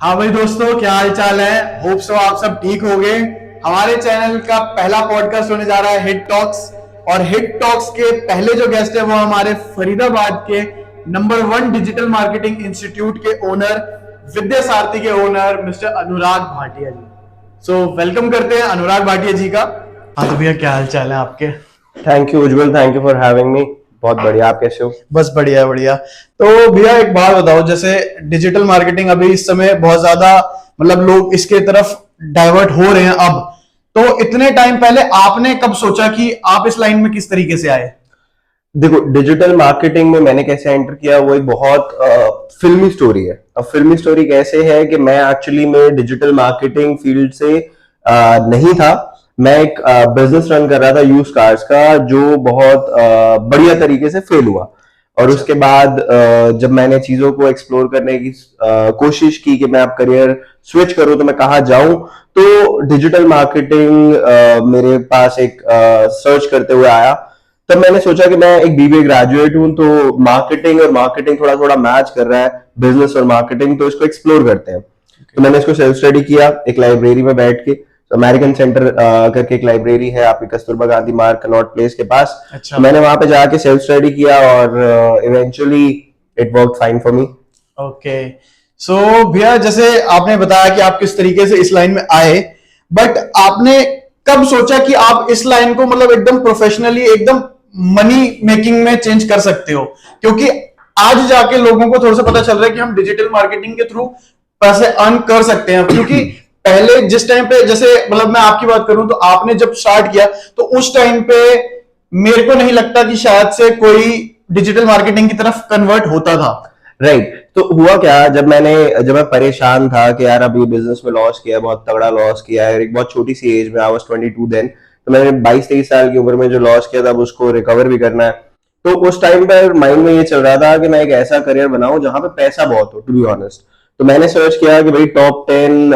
हाँ भाई दोस्तों, क्या हाल चाल है। होप सो आप सब ठीक होंगे। हमारे चैनल का पहला पॉडकास्ट होने जा रहा है हिट टॉक्स। और हिट टॉक्स के पहले जो गेस्ट है वो हमारे फरीदाबाद के नंबर 1 डिजिटल मार्केटिंग इंस्टीट्यूट के ओनर, विद्या सारथी के ओनर मिस्टर अनुराग भाटिया जी। सो वेलकम करते हैं अनुराग भाटिया जी का। हाँ तो भैया, क्या हाल चाल है आपके। Thank you Ujjwal, thank you for having me. बहुत बढ़िया, आप कैसे हो? बस बढ़िया है, बढ़िया। तो भैया एक बात बताओ, जैसे डिजिटल मार्केटिंग अभी इस समय बहुत ज्यादा, मतलब लोग इसके तरफ डाइवर्ट हो रहे हैं अब। तो इतने टाइम पहले आपने कब सोचा कि आप इस लाइन में किस तरीके से आए। देखो, डिजिटल मार्केटिंग में मैंने कैसे एंटर किया, वो एक बहुत फिल्मी स्टोरी है। अब फिल्मी स्टोरी कैसे है कि मैं एक्चुअली में डिजिटल मार्केटिंग फील्ड से नहीं था। मैं एक बिजनेस रन कर रहा था यूज कार्स का, जो बहुत बढ़िया तरीके से फेल हुआ। और उसके बाद जब मैंने चीजों को एक्सप्लोर करने की कोशिश की कि मैं अब करियर स्विच करूं तो मैं कहाँ जाऊं, तो डिजिटल मार्केटिंग मेरे पास एक सर्च करते हुए आया। तब मैंने सोचा कि मैं एक बीबीए ग्रेजुएट हूं, तो मार्केटिंग थोड़ा थोड़ा मैच कर रहा है, बिजनेस और मार्केटिंग, तो इसको एक्सप्लोर करते हैं। तो मैंने इसको सेल्फ स्टडी किया एक लाइब्रेरी में बैठ के। अमेरिकन सेंटर करके एक लाइब्रेरी है आपकी कस्तूरबा गांधी मार्ग कनॉट प्लेस के पास। अच्छा। तो मैंने वहां पे जाके सेल्फ स्टडी किया और eventually it work fine for me. Okay. So भैया, जैसे आपने बताया कि आप किस तरीके से इस लाइन में आए, बट आपने कब सोचा कि आप इस लाइन को मतलब एकदम प्रोफेशनली, एकदम मनी मेकिंग में चेंज कर सकते हो। क्योंकि आज जाके लोगों को थोड़ा सा पता चल रहा है कि हम डिजिटल मार्केटिंग के थ्रू पैसे अर्न कर सकते हैं। क्योंकि पहले जिस टाइम पे, जैसे मतलब मैं आपकी बात करूं तो आपने जब स्टार्ट किया तो उस टाइम पे मेरे को नहीं लगता कि शायद से कोई डिजिटल मार्केटिंग की तरफ कन्वर्ट होता था। राइट। तो हुआ क्या, जब मैं परेशान था कि यार अभी बिजनेस में लॉस किया, बहुत तगड़ा लॉस किया है, एक बहुत छोटी सी एज में, आई वाज 22 देन। तो मैंने 22-23 साल की उम्र में जो लॉस किया था, अब उसको रिकवर भी करना है। तो उस टाइम पर माइंड में ये चल रहा था कि मैं एक ऐसा करियर बनाऊं जहां पे पैसा बहुत हो, टू बी ऑनेस्ट। तो मैंने सर्च किया कि भाई top 10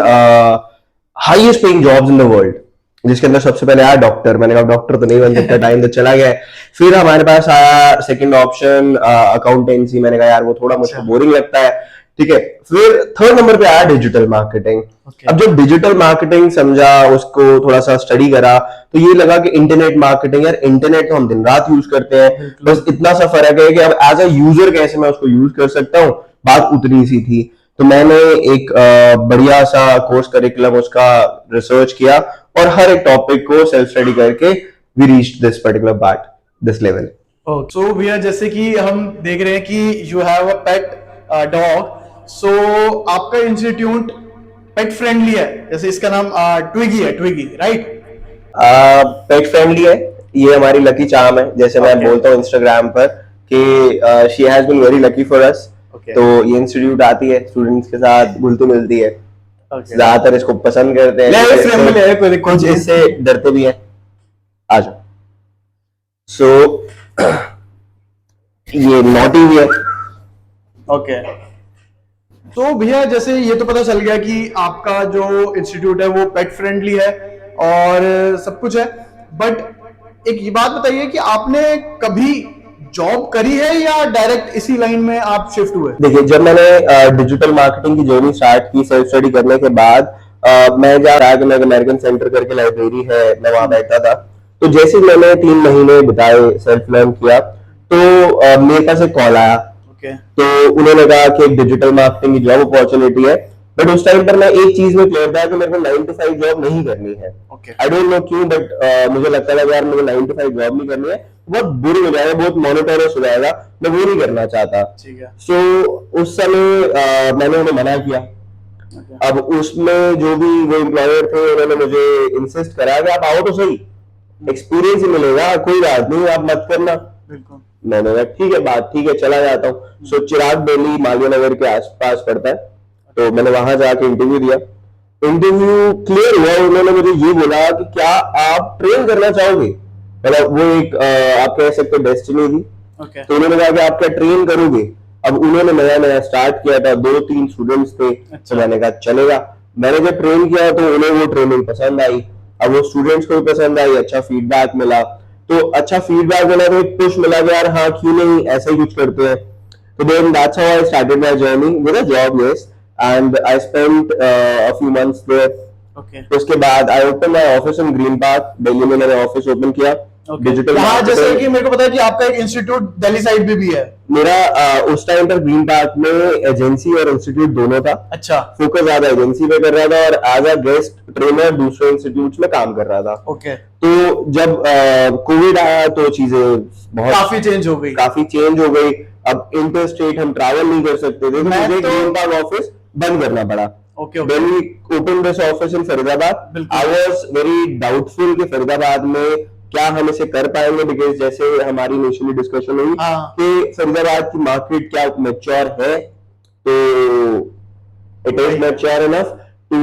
highest paying jobs in the world, जिसके अंदर सबसे पहले आया डॉक्टर। मैंने कहा डॉक्टर तो नहीं बन सकता, टाइम तो चला गया है। फिर हमारे पास आया सेकंड ऑप्शन अकाउंटेंसी। मैंने कहा यार वो थोड़ा मुझको बोरिंग लगता है, ठीक है। फिर थर्ड नंबर पे आया डिजिटल मार्केटिंग। अब जब डिजिटल मार्केटिंग समझा, उसको थोड़ा सा स्टडी करा, तो ये लगा कि इंटरनेट मार्केटिंग, यार इंटरनेट तो हम दिन रात यूज करते हैं, बस इतना सा फर्क है कि अब एज अ यूजर कैसे मैं उसको यूज कर सकता हूँ, बात उतनी सी थी। तो मैंने एक बढ़िया सा कोर्स करिकुलम उसका रिसर्च किया, और हर एक टॉपिक को सेल्फ स्टडी करके we reached this particular part, this level. So भैया, जैसे कि हम देख रहे हैं कि you have a pet dog. So आपका इंस्टीट्यूट पेट फ्रेंडली है, जैसे इसका नाम ट्विगी है, ट्विगी, राइट। पेट फ्रेंडली है, ये हमारी लकी चार्म है, जैसे मैं बोलता हूँ इंस्टाग्राम पर कि she has been very lucky for us. तो ये इंस्टीट्यूट आती है, स्टूडेंट्स के साथ घुलती मिलती है, ज्यादातर इसको पसंद करते हैं, कुछ इससे डरते भी हैं। आ जाओ। सो ये नॉटी भी है। ओके। तो भैया, जैसे ये तो पता चल गया कि आपका जो इंस्टीट्यूट है वो पेट फ्रेंडली है और सब कुछ है, बट एक ये बात बताइए कि आपने कभी जॉब करी है या डायरेक्ट इसी लाइन में आप शिफ्ट हुए। देखिए, जब मैंने डिजिटल मार्केटिंग की जर्नी स्टार्ट की सेल्फ स्टडी करने के बाद, मैं जा रहा कि मैं अमेरिकन सेंटर करके लाइब्रेरी है, मैं वहां बैठा था। तो जैसे ही मैंने 3 महीने बिताए, सेल्फ लर्न किया, तो मेरे पास एक कॉल आया। तो उन्होंने कहा कि एक डिजिटल मार्केटिंग की जॉब अपॉर्चुनिटी है। बट उस टाइम पर मैं एक चीज में क्लियर था कि मेरे को 9 to 5 जॉब नहीं करनी है। आई डोंट नो क्यों, बट मुझे लगता था कि यार मुझे 9 to 5 जॉब नहीं करनी है, बहुत बुरी हो जाएगा, बहुत मोनोटोनस हो जाएगा, मैं वो नहीं करना चाहता। सो उस समय मैंने उन्हें मना किया। अब उसमें जो भी वो एम्प्लॉयर थे, उन्होंने मुझे इंसिस्ट करा कि आप आओ तो सही, एक्सपीरियंस ही मिलेगा, कोई बात नहीं, आप मत करना। मैंने कहा ठीक है, बात ठीक है, चला जाता हूँ। सो चिराग दिल्ली मालिया नगर के आसपास पड़ता है, तो मैंने वहां जाके इंटरव्यू दिया। इंटरव्यू क्लियर हुआ, उन्होंने मुझे ये बोला कि क्या आप ट्रेन करना चाहोगे, मतलब वो एक आप कह सकते हो डेस्टिनी थी। तो उन्होंने कहा कि आप क्या ट्रेन करोगे। अब उन्होंने नया नया स्टार्ट किया था, 2-3 स्टूडेंट्स थे। तो मैंने कहा चलेगा। मैंने जब ट्रेन किया तो उन्हें वो ट्रेनिंग पसंद आई, अब वो स्टूडेंट्स को भी पसंद आई, अच्छा फीडबैक मिला। तो अच्छा फीडबैक मिला तो एक पुश मिला कि यार हाँ क्यों नहीं ऐसा ही कुछ करते हैं। तो then that's how I started my journey with a job. Yes, and I spent a few months there. Okay उसके बाद I open my office in green park, Delhi में मैंने ऑफिस ओपन किया। डिजिटल हाँ, जैसे कि मेरे को पता है कि आपका एक इंस्टीट्यूट दिल्ली साइड पे भी है। मेरा उस टाइम पर ग्रीन पार्क में एजेंसी और इंस्टीट्यूट दोनों था। अच्छा, फोकस ज्यादा एजेंसी पे कर रहा था और एज अ गेस्ट ट्रेनर दूसरे इंस्टीट्यूट में काम कर रहा था। ओके। तो जब कोविड आया तो चीजें बहुत काफी चेंज हो गई। काफी चेंज हो गई। अब इंटर स्टेट हम ट्रैवल नहीं कर सकते थे, तो मैं मुझे तो- ग्रीन पार्क ऑफिस बंद करना पड़ा। Okay When we opened this office in Faridabad, बिल्कुल। I was very doubtful कि फरीदाबाद में क्या हम इसे कर पाएंगे, बिकॉज जैसे हमारी इनिशियली डिस्कशन हुई हाँ। कि फरीदाबाद की मार्केट क्या मैच्योर है, तो it is mature enough to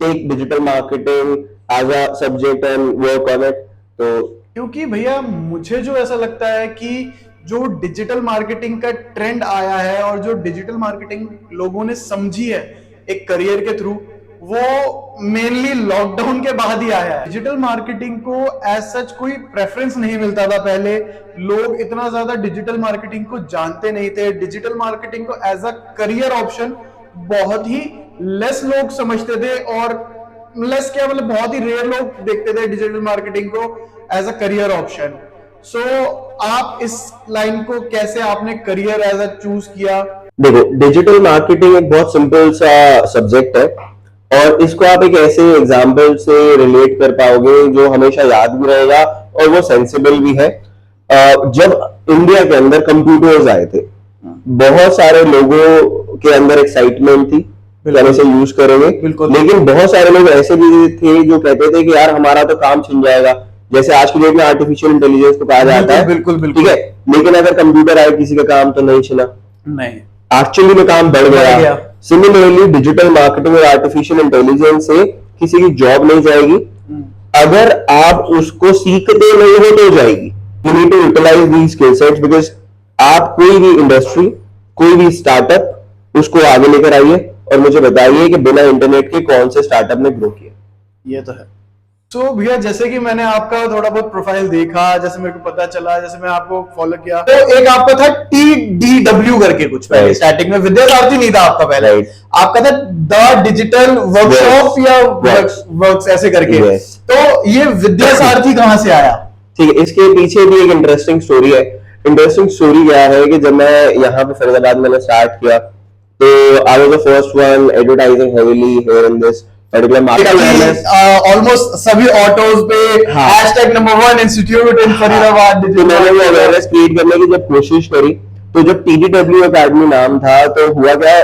take digital marketing as a subject and work on it. तो क्योंकि भैया मुझे जो ऐसा लगता है कि जो डिजिटल मार्केटिंग का ट्रेंड आया है और जो डिजिटल मार्केटिंग लोगों ने समझी है एक करियर के थ्रू, वो मेनली लॉकडाउन के बाद ही आया है। डिजिटल मार्केटिंग को एज सच कोई प्रेफरेंस नहीं मिलता था पहले, लोग इतना ज्यादा डिजिटल मार्केटिंग को जानते नहीं थे। डिजिटल मार्केटिंग को एज अ करियर ऑप्शन बहुत ही लेस लोग समझते थे, और लेस क्या मतलब बहुत ही रेयर लोग देखते थे डिजिटल मार्केटिंग को एज अ करियर ऑप्शन। सो आप इस लाइन को कैसे आपने करियर एज अ चूज किया? देखो, डिजिटल मार्केटिंग एक बहुत सिंपल सा सब्जेक्ट है और इसको आप एक ऐसे एग्जाम्पल से रिलेट कर पाओगे जो हमेशा याद भी रहेगा और वो सेंसिबल भी है। जब इंडिया के अंदर कंप्यूटर्स आए थे, बहुत सारे लोगों के अंदर एक्साइटमेंट थी कि हम इसे यूज करेंगे, बिल्कुल। लेकिन बहुत सारे लोग ऐसे भी थे जो कहते थे कि यार हमारा तो काम छिन जाएगा। जैसे आज की डेट में आर्टिफिशियल इंटेलिजेंस को कहा जाता है, बिल्कुल, बिल्कुल। ठीक है, लेकिन अगर कंप्यूटर आए किसी का काम तो नहीं छिना, नहीं, एक्चुअली में काम बढ़ गया। सिमिलरली डिजिटल मार्केटिंग और आर्टिफिशियल इंटेलिजेंस से किसी की जॉब नहीं जाएगी, अगर आप उसको सीखते नहीं हो तो जाएगी। You need to utilize these skill sets, because आप कोई भी इंडस्ट्री, कोई भी स्टार्टअप, उसको आगे लेकर आइए और मुझे बताइए कि बिना इंटरनेट के कौन से स्टार्टअप ने ग्रो किया। ये तो है। तो भैया जैसे कि मैंने आपका थोड़ा बहुत प्रोफाइल देखा, जैसे मेरे को पता चला, जैसे मैं आपको फॉलो किया, तो एक आपका था TDW करके कुछ पहले Right. स्टार्टिंग में विद्यासारथी नहीं था आपका पहले, Right. आपका था द डिजिटल वर्कशॉप या वर्क्स ऐसे करके। Yes. तो ये विद्यासारथी कहाँ से आया? ठीक है, इसके पीछे भी एक इंटरेस्टिंग स्टोरी है। इंटरेस्टिंग स्टोरी क्या है कि जब मैं यहाँ पे फरीदाबाद मैंने स्टार्ट किया, तो I was the first one advertising heavily here in this particular market. Almost सभी ऑटोज पे हाँ। #1 इंस्टीट्यूट इन फरीदाबाद। तो मैंने वो अवेयरनेस क्रिएट करने की जब कोशिश करी, तो जब TDW अकेडमी नाम था, तो हुआ क्या,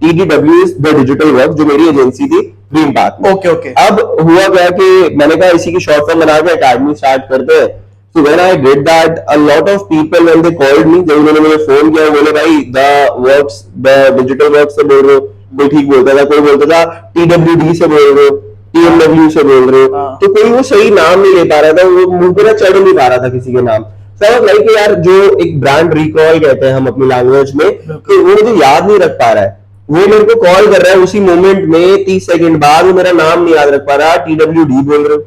TDW is the digital work, जो मेरी एजेंसी थी ग्रीन पार्क में। Okay okay. अब हुआ क्या कि मैंने कहा इसी की शॉर्ट फॉर्म बना के अकेडमी स्टार्ट करते हैं। So when I did that, a lot of people when they called me, जब उन्होंने मुझे फोन किया, बोले भाई the digital works से बोल रहे हो, कोई ठीक बोलता था, कोई बोलता था TWD से बोल रहे हो, TMW से बोल रहे हो, तो कोई वो सही नाम नहीं ले पा रहा था, वो मुंह पे ना चढ़ नहीं पा रहा था किसी के नाम। So I was like यार, जो एक ब्रांड रिकॉल कहते हैं हम अपनी लैंग्वेज में, तो वो मुझे याद नहीं रख पा रहा है। वो मेरे को कॉल कर रहा है उसी मोमेंट में, 30 सेकंड बाद वो मेरा नाम नहीं याद रख पा रहा, TWD बोल रहे हो।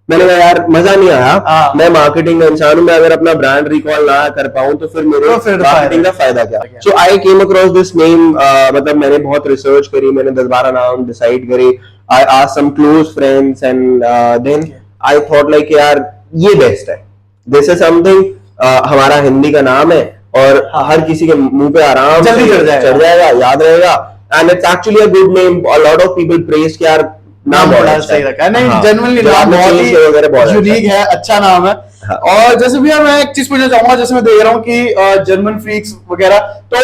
मैंने कहा यार मजा नहीं आया, मैं मार्केटिंग का इंसान हूं, मैं अगर अपना ब्रांड रिकॉल ना कर पाऊं तो फिर मेरे मार्केटिंग का फायदा क्या। सो आई केम अक्रॉस दिस नेम, मतलब मैंने बहुत रिसर्च करी, मैंने 10-12 नाम डिसाइड करे, I asked some close friends and then I thought like यार ये बेस्ट है, दिस इज समथिंग, हमारा हिंदी का नाम है और हर किसी के मुंह पे आराम जल्दी चढ़ जाएगा, याद रहेगा, and it's actually a good name. A lot of people praise कि यार नाम बड़ा सही रखा है। नहीं, जेन्युइनली नाम बहुत ही यूनिक है, अच्छा नाम है। और जैसे भैया मैं एक चीज पूछना चाहूंगा, जैसे मैं देख रहा हूँ कि जर्मन फ्रीक्स वगैरह, तो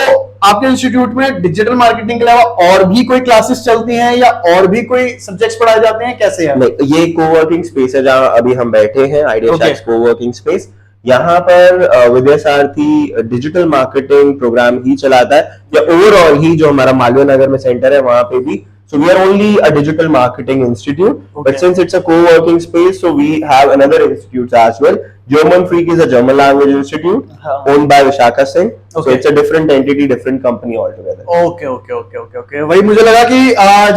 आपके इंस्टीट्यूट में डिजिटल मार्केटिंग के अलावा और भी कोई क्लासेस चलती हैं या और भी कोई सब्जेक्ट्स पढ़ाए जाते हैं, कैसे है? नहीं, ये कोवर्किंग स्पेस है जहां अभी हम बैठे हैं, आइडिया शैक्स कोवर्किंग स्पेस। यहाँ पर विद्यासारथी डिजिटल मार्केटिंग प्रोग्राम ही चलाता है, या ओवरऑल ही जो हमारा मालवीय नगर में सेंटर है वहां पे भी। So we are only a digital marketing institute, but since it's a co-working space, so we have another institutes as well. German Freak is a German language institute owned by Vishaka Singh. So it's a different entity, different company altogether. Okay okay okay okay okay. वही मुझे लगा कि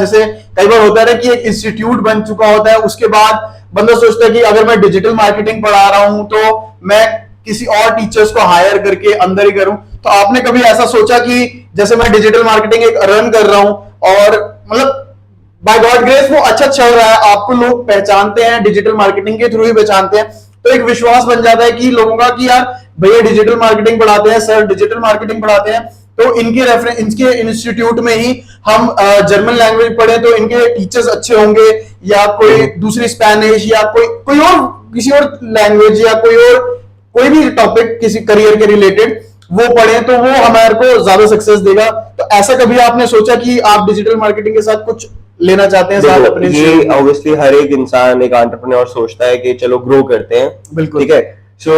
जैसे कई बार होता है कि एक इंस्टीट्यूट बन चुका होता है, उसके बाद बंदा सोचता है कि अगर मैं डिजिटल मार्केटिंग पढ़ा रहा हूं तो मैं किसी और टीचर्स को हायर करके अंदर ही करूं, तो आपने कभी ऐसा सोचा कि जैसे मैं डिजिटल मार्केटिंग एक रन कर रहा हूं और मतलब बाय गॉड ग्रेस वो अच्छा चल रहा है, आपको लोग पहचानते हैं, डिजिटल मार्केटिंग के थ्रू ही पहचानते हैं, तो एक विश्वास बन जाता है कि लोगों का कि यार भैया डिजिटल मार्केटिंग पढ़ाते हैं, सर डिजिटल मार्केटिंग पढ़ाते हैं, तो इनके रेफरेंस, इनके इंस्टीट्यूट में ही हम जर्मन लैंग्वेज पढ़े तो इनके टीचर्स अच्छे होंगे, या कोई दूसरी स्पेनिश या कोई कोई और किसी और लैंग्वेज या कोई और कोई भी टॉपिक किसी करियर के रिलेटेड वो पढ़े तो वो हमारे को ज्यादा सक्सेस देगा। तो ऐसा कभी आपने सोचा कि आप डिजिटल मार्केटिंग के साथ कुछ लेना चाहते हैं साथ अपने? ये ऑब्वियसली हर एक इंसान, एक एंटरप्रेन्योर सोचता है कि चलो ग्रो करते हैं, बिल्कुल ठीक है। सो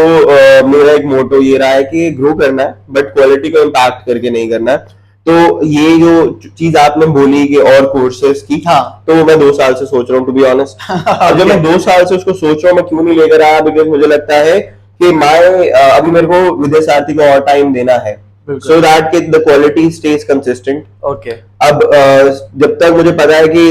मेरा एक मोटो ये रहा है कि ग्रो करना है बट क्वालिटी को इम्पैक्ट करके नहीं करना है। तो ये जो चीज आपने बोली कि और कोर्सेज की, हाँ, तो मैं 2 साल से सोच रहा हूँ टू बी ऑनेस्ट। और जब मैं 2 साल से उसको सोच रहा हूँ, मैं क्यों नहीं लेकर आया, बिकॉज मुझे लगता है कि मैं अभी मेरे को विद्या सारथी को और टाइम देना है, सो दैट कि the quality stage consistent. Okay, अब जब तक मुझे पता है कि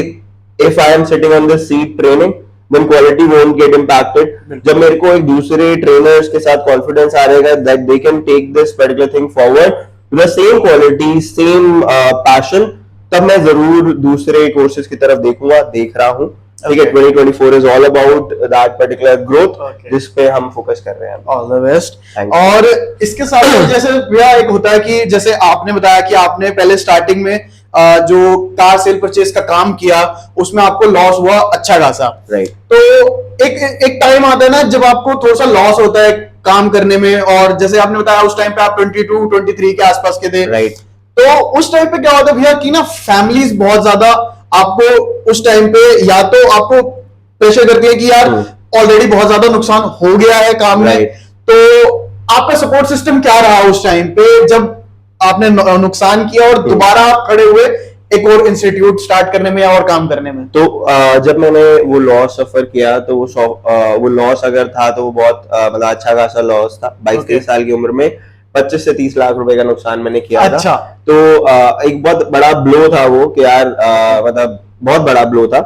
if I am sitting on the seat training then quality won't get impacted. जब मेरे को एक दूसरे ट्रेनर्स के साथ कॉन्फिडेंस आ जाएगा that they can take this particular thing forward to the same quality, same passion, तब मैं जरूर दूसरे कोर्सेज की तरफ देखूंगा, देख रहा हूँ, ठीक है। 2024 is all about that particular growth, जिस पे हम फोकस कर रहे हैं। All the best. Thank you. और इसके साथ साथ जैसे भैया एक होता है कि जैसे आपने बताया कि आपने पहले स्टार्टिंग में जो कार सेल परचेज का काम किया उसमें आपको लॉस हुआ अच्छा खासा, राइट। तो एक टाइम आता है ना जब आपको थोड़ा सा लॉस होता है काम करने में, और जैसे आपने बताया उस टाइम पे आप 22-23 के आसपास के थे, राइट। तो उस टाइम पे क्या होता है भैया कि ना फैमिलीज बहुत ज्यादा आपको उस टाइम पे या तो आपको प्रेशर करती है कि यार ऑलरेडी बहुत ज्यादा नुकसान हो गया है काम में, Right. तो आपका सपोर्ट सिस्टम क्या रहा उस टाइम पे जब आपने नुकसान किया और दोबारा आप खड़े हुए एक और इंस्टीट्यूट स्टार्ट करने में और काम करने में? तो जब मैंने वो लॉस सफर किया तो वो लॉस अगर था तो वो बहुत मतलब अच्छा खासा लॉस था। 22-23 साल की उम्र में 25 से 30 लाख रुपए का नुकसान मैंने किया अच्छा। था। तो एक बहुत बड़ा ब्लो था वो कि यार मतलब बहुत बड़ा ब्लो था।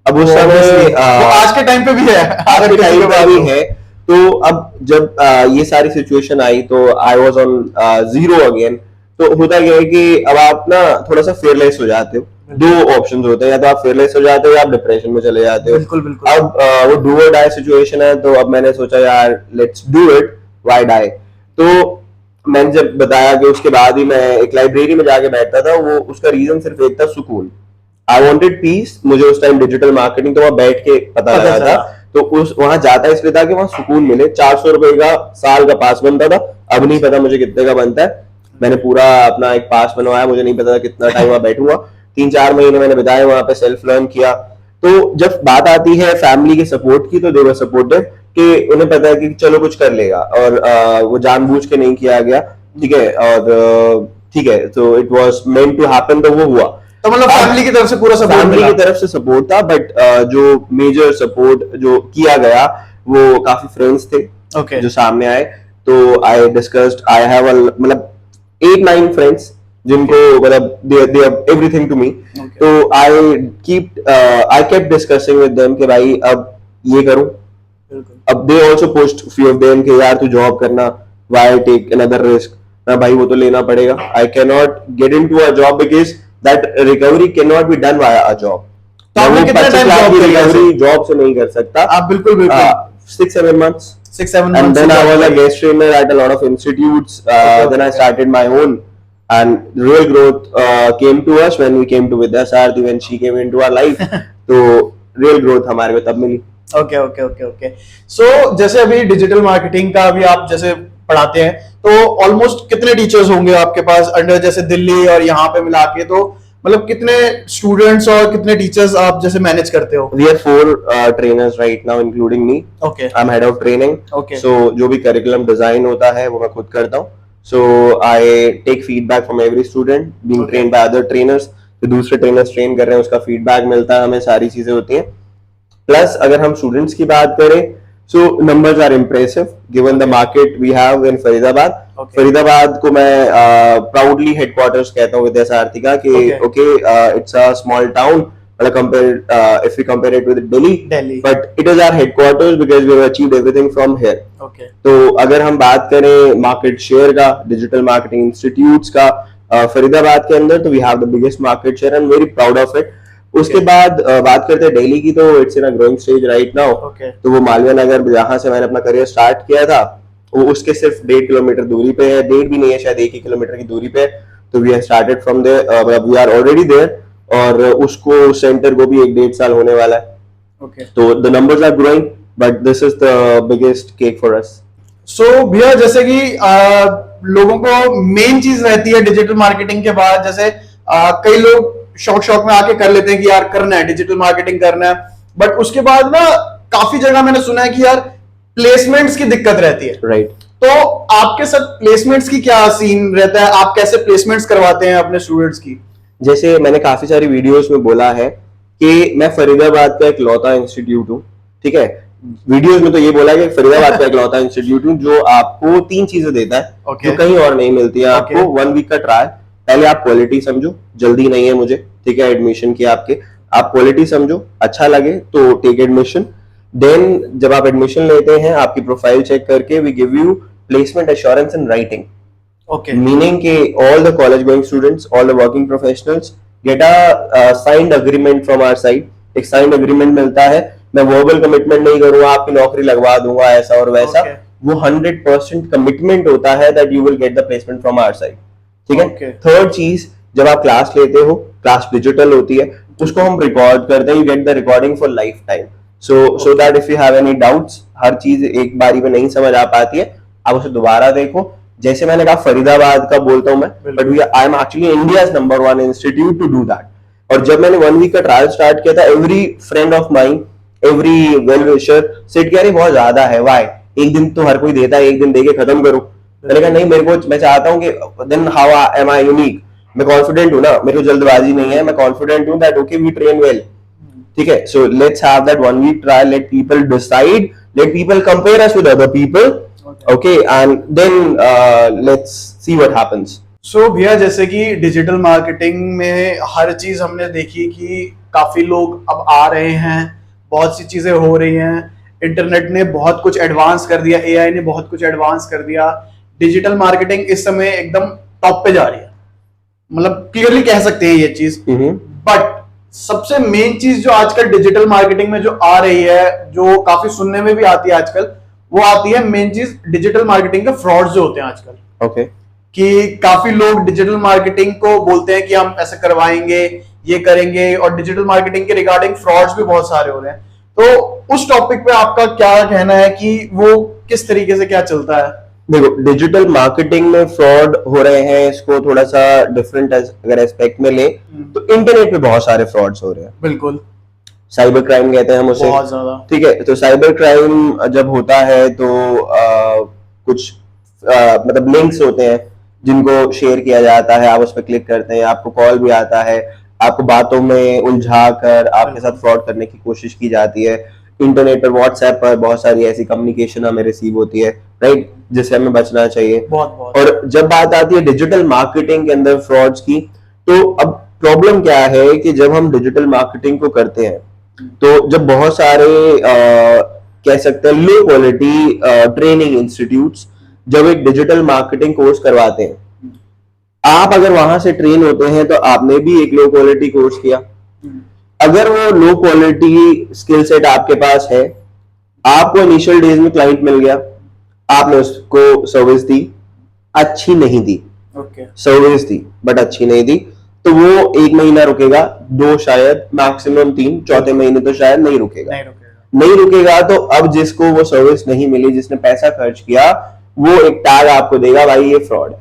अब उस समय आज के टाइम पे भी है, आज के टाइम पे भी है। तो अब जब ये सारी सिचुएशन आई तो I was on zero again. तो होता क्या है कि अब आप ना थोड़ा सा फेयरलेस हो जाते हो। 2 ऑप्शंस होते हैं, या तो आप फेयरलेस हो जाते हो या आप डिप्रेशन में चले जाते हो। बिल्कुल बिल्कुल। अब वो डू और डाई सिचुएशन है, तो अब मैंने सोचा यार let's do it, why die. तो मैंने जब बताया कि उसके बाद ही मैं एक लाइब्रेरी में जाके बैठता था, वो उसका रीजन सिर्फ एक था, सुकून। I wanted peace. मुझे उस टाइम डिजिटल मार्केटिंग तो वहां बैठ के पता लगा था, तो उस वहां जाता इसलिए था कि वहां सुकून मिले। 400 रुपए का साल का पास बनता था, अब नहीं पता मुझे कितने का बनता है। मैंने पूरा अपना एक पास बनवाया, मुझे नहीं पता था कितना टाइम वहां बैठूंगा। 3-4 महीने मैंने बिताए वहां पे, सेल्फ लर्न किया। तो जब बात आती है फैमिली के सपोर्ट की, तो दे वर सपोर्टिव कि उन्हें पता है कि चलो कुछ कर लेगा, और वो जानबूझ के नहीं किया गया, ठीक है। और ठीक है, तो it was meant to happen, तो वो हुआ। तो मतलब फैमिली की तरफ से पूरा सपोर्ट, फैमिली की तरफ से सपोर्ट था, बट जो मेजर सपोर्ट जो किया गया वो काफी फ्रेंड्स थे Okay. जो सामने आए। तो आई डिस्कस्ड, आई हैव मतलब 8-9 फ्रेंड्स जिनको मतलब they have everything to me. तो I kept discussing with them कि भाई अब ये करूं। अब they also pushed few of them कि यार तू जॉब करना, व्हाई टेक अनदर रिस्क। ना भाई वो तो लेना पड़ेगा। I can not get into a job because that recovery can not be done via a job. तो आपने कितना टाइम जॉब किया? रिकवरी जॉब से नहीं कर सकता आप बिल्कुल बिल्कुल 6-7 months. 6-7 And months then I was a job guest trainer at a lot of institutes. Then I started my own, and real growth came to us when we came to Vidya Sarthi, when she came into our life. तो real growth हमारे को तब मिली। Okay okay okay okay. So जैसे अभी digital marketing का अभी आप जैसे पढ़ाते हैं, तो ऑलमोस्ट कितने टीचर्स होंगे आपके पास अंडर, जैसे दिल्ली और यहाँ पे मिला के, तो मतलब कितने स्टूडेंट्स और कितने टीचर्स आप जैसे मैनेज करते हो? We are 4 trainers right now, including me. Okay. I'm head of training. Okay. So जो भी curriculum design होता है वो मैं खुद करता हूँ। So I take feedback from every student being Okay. trained by other trainers. जो दूसरे trainers train कर रहे हैं उसका feedback मिलता है हमें, सारी चीजें होती हैं। Plus अगर हम students की बात करें, so numbers are impressive given the market we have in Faridabad. Okay. Faridabad को मैं proudly headquarters कहता हूँ विद्या सारथी का कि Okay. okay, it's a small town मतलब compare if we compare it with Delhi, Delhi. But it is our headquarters because we have achieved everything from here. Okay. तो अगर हम बात करें मार्केट शेयर का, डिजिटल मार्केटिंग इंस्टीट्यूट्स का, फरीदाबाद के अंदर, तो वी हैव द बिगेस्ट मार्केट शेयर एंड वेरी प्राउड ऑफ इट। उसके बाद बात करते हैं दिल्ली की, तो it's in a growing stage right now. Okay. तो वो मालवीय नगर जहां से मैंने अपना करियर स्टार्ट किया था, वो उसके सिर्फ 1.5 किलोमीटर दूरी पे है, 1.5 भी नहीं है शायद, 1 ही किलोमीटर की दूरी पे है। तो we have started from there, we are already there, और उसको सेंटर को भी 1-1.5 साल होने वाला है। Okay. तो the numbers are growing, but this is the biggest cake for us. So भैया जैसे कि लोगों को मेन चीज रहती है डिजिटल मार्केटिंग के बाद, जैसे कई लोग शौक में आके कर लेते हैं कि यार करना है, डिजिटल मार्केटिंग करना है, बट उसके बाद ना काफी जगह मैंने सुना है कि यार प्लेसमेंट्स की दिक्कत रहती है। राइट। तो आपके साथ प्लेसमेंट्स की क्या सीन रहता है, आप कैसे प्लेसमेंट्स करवाते हैं अपने स्टूडेंट्स की? जैसे मैंने काफी सारी वीडियोस में बोला है कि मैं फरीदाबाद का इकलौता इंस्टीट्यूट हूँ, ठीक है। वीडियोस में तो ये बोला है कि फरीदाबाद का इकलौता इंस्टीट्यूट हूँ जो आपको 3 चीजें देता है, Okay. जो कहीं और नहीं मिलती है आपको। Okay. 1 वीक का ट्रायल, पहले आप क्वालिटी समझो, जल्दी नहीं है मुझे, ठीक है, एडमिशन की आपके, आप क्वालिटी समझो, अच्छा लगे तो टेक एडमिशन। देन जब आप एडमिशन लेते हैं, आपकी प्रोफाइल चेक करके we give you placement assurance in writing. Okay. Meaning के all the college going students, all the working professionals get a signed agreement from our side। एक signed agreement मिलता है, मैं verbal commitment नहीं करूंगा, आपकी नौकरी लगवा दूंगा ऐसा और वैसा। Okay. वो 100% commitment होता है that you will get the placement from our side, ठीक है। Okay. थर्ड चीज, जब आप क्लास लेते हो, क्लास डिजिटल होती है, उसको हम रिकॉर्ड करते हैं, you get the recording for lifetime, so that if you have any doubts, हर चीज एक बारी में नहीं समझ आ पाती है, आप उसे दोबारा देखो। जैसे मैंने कहा फरीदाबाद का बोलता हूं मैं, but I am actually India's number 1 institute to do that. और जब मैंने 1 वीक का ट्रायल स्टार्ट किया था, every friend of mine, every well wisher said कि अरे बहुत ज्यादा है, व्हाई, एक दिन तो हर कोई देता है, एक दिन देके खत्म करो। मैंने कहा नहीं, मेरे को, मैं चाहता हूँ कि then how am I unique, मैं कॉन्फिडेंट हूँ ना, मेरे को जल्दबाजी नहीं है, मैं कॉन्फिडेंट हूँ that okay we train well, ठीक है। So let's have that 1 week trial, let people decide, let people compare us with other people, okay, and then let's see what happens। So भैया जैसे कि डिजिटल मार्केटिंग में हर चीज हमने देखी कि काफी लोग अब आ रहे हैं, बहुत सी चीजें हो रही हैं, इंटरनेट ने बहुत कुछ एडवांस कर दिया, एआई ने बहुत कुछ एडवांस कर दिया, डिजिटल मार्केटिंग इस समय एकदम टॉप पे जा रही है, मतलब क्लियरली कह सकते हैं ये चीज। बट सबसे मेन चीज जो आजकल डिजिटल मार्केटिंग में जो आ रही है, जो काफी सुनने में भी आती है आजकल, वो आती है मेन चीज डिजिटल मार्केटिंग के फ्रॉड्स जो होते हैं आजकल। ओके। कि काफी लोग डिजिटल मार्केटिंग को बोलते हैं कि हम ऐसे करवाएंगे, ये करेंगे, और डिजिटल मार्केटिंग के रिगार्डिंग फ्रॉड्स भी बहुत सारे हो रहे हैं। तो उस टॉपिक पे आपका क्या कहना है कि वो किस तरीके से क्या चलता है? देखो, डिजिटल मार्केटिंग में फ्रॉड हो रहे हैं, इसको थोड़ा सा डिफरेंट अगर एस्पेक्ट में ले तो इंटरनेट पे बहुत सारे फ्रॉड्स हो रहे हैं। बिल्कुल। साइबर क्राइम कहते हैं हम उसे, बहुत ज्यादा, ठीक है। तो साइबर क्राइम जब होता है तो कुछ मतलब लिंक्स होते हैं जिनको शेयर किया जाता है, आप उस पर क्लिक करते हैं, आपको कॉल भी आता है, आपको बातों में उलझा कर आपके साथ फ्रॉड करने की कोशिश की जाती है। इंटरनेट पर, व्हाट्सएप पर बहुत सारी ऐसी कम्युनिकेशन हमें रिसीव होती है, राइट, जिससे हमें बचना चाहिए। बहुत। और जब बात आती है डिजिटल मार्केटिंग के अंदर फ्रॉड्स की, तो अब प्रॉब्लम क्या है कि जब हम डिजिटल मार्केटिंग को करते हैं, तो जब बहुत सारे कह सकते हैं लो क्वालिटी ट्रेनिंग इंस्टीट्यूट्स जब एक डिजिटल मार्केटिंग कोर्स करवाते हैं, आप अगर वहां से ट्रेन होते हैं तो आपने भी एक लो क्वालिटी कोर्स किया। अगर वो लो क्वालिटी स्किल सेट आपके पास है, आपको इनिशियल डेज में क्लाइंट मिल गया, आपने उसको सर्विस दी, अच्छी नहीं दी, सर्विस दी बट अच्छी नहीं दी, तो वो 1 महीना रुकेगा, 2 शायद, मैक्सिमम 3, चौथे महीने तो शायद नहीं रुकेगा। तो अब जिसको वो सर्विस नहीं मिली, जिसने पैसा खर्च किया, वो एक टैग आपको देगा, भाई ये फ्रॉड है,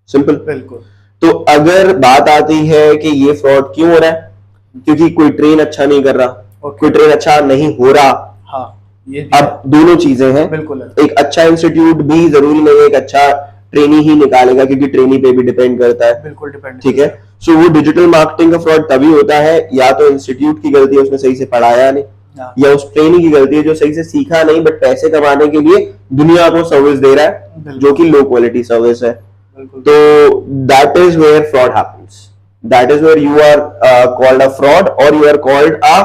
सिंपल। बिल्कुल। तो अगर बात आती है कि ये फ्रॉड क्यों हो रहा है, क्योंकि कोई ट्रेन अच्छा नहीं कर रहा, कोई ट्रेन अच्छा नहीं हो रहा। हाँ, ये अब दोनों चीजें हैं, बिल्कुल। एक अच्छा इंस्टीट्यूट भी जरूरी नहीं है एक अच्छा ट्रेनी ही निकालेगा, क्योंकि ट्रेनी पे भी डिपेंड करता है, बिल्कुल डिपेंड, ठीक है। सो वो डिजिटल मार्केटिंग का फ्रॉड तभी होता है, या तो इंस्टीट्यूट की गलती है, उसने सही से पढ़ाया नहीं, या उस ट्रेनी की गलती है जो सही से सीखा नहीं, बट पैसे कमाने के लिए दुनिया को सर्विस दे रहा है जो कि लो क्वालिटी सर्विस है। तो that is where fraud happens, that is where you are called a fraud or you are called a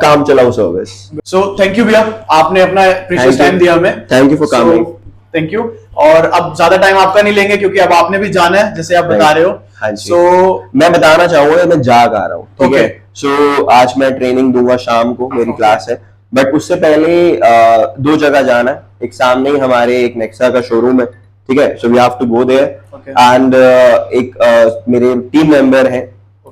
काम चलाऊ सर्विस. सो थैंक यू भैया, आपने अपना प्रीशियस Thank you. टाइम दिया हमें. Thank you for coming. Thank you. और अब ज्यादा टाइम आपका नहीं लेंगे क्योंकि अब आपने भी जाना है जैसे आप बता रहे हो. हाँ जी. सो मैं बताना चाहूंगा मैं जाग आ रहा हूँ, ठीक है. Okay. सो आज मैं ट्रेनिंग दूंगा शाम को, मेरी Okay. क्लास है. बट उससे पहले दो जगह जाना है. एक सामने ही हमारे एक नेक्सा का शोरूम है, ठीक है. So we have to go there. Okay. And एक मेरे टीम मेंबर हैं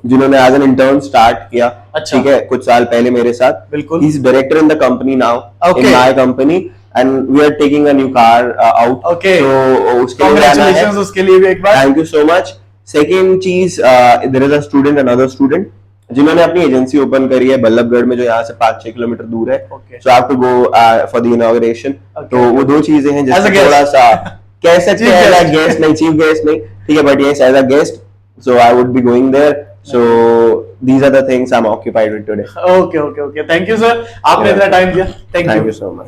जिन्होंने एज एन इंटर्न स्टार्ट किया, अच्छा. ठीक है, कुछ साल पहले मेरे साथ. बिल्कुल. He is director in the company now, Okay. In my company, and we are taking a new car out. Okay. तो उसके लिए जाना है. कांग्रेचुलेशंस उसके लिए भी एक बार. Thank you so much. Second चीज, there is a student, another student जिन्होंने अपनी एजेंसी ओपन करी है बल्लभगढ़ में, जो यहाँ से 5-6 किलोमीटर दूर है. Okay. So I have to go for the inauguration. Okay. तो वो दो चीजें हैं As a जिससे guest. थोड़ा सा कह सकते Chief हैं guest. एज गेस्ट नहीं, चीफ गेस्ट नहीं, ठीक है, but yes as a guest. So I would be going there. So these are the things I am occupied with today. Okay okay okay. Thank you sir, आपने Yeah. इतना time दिया. Thank thank you. You so much.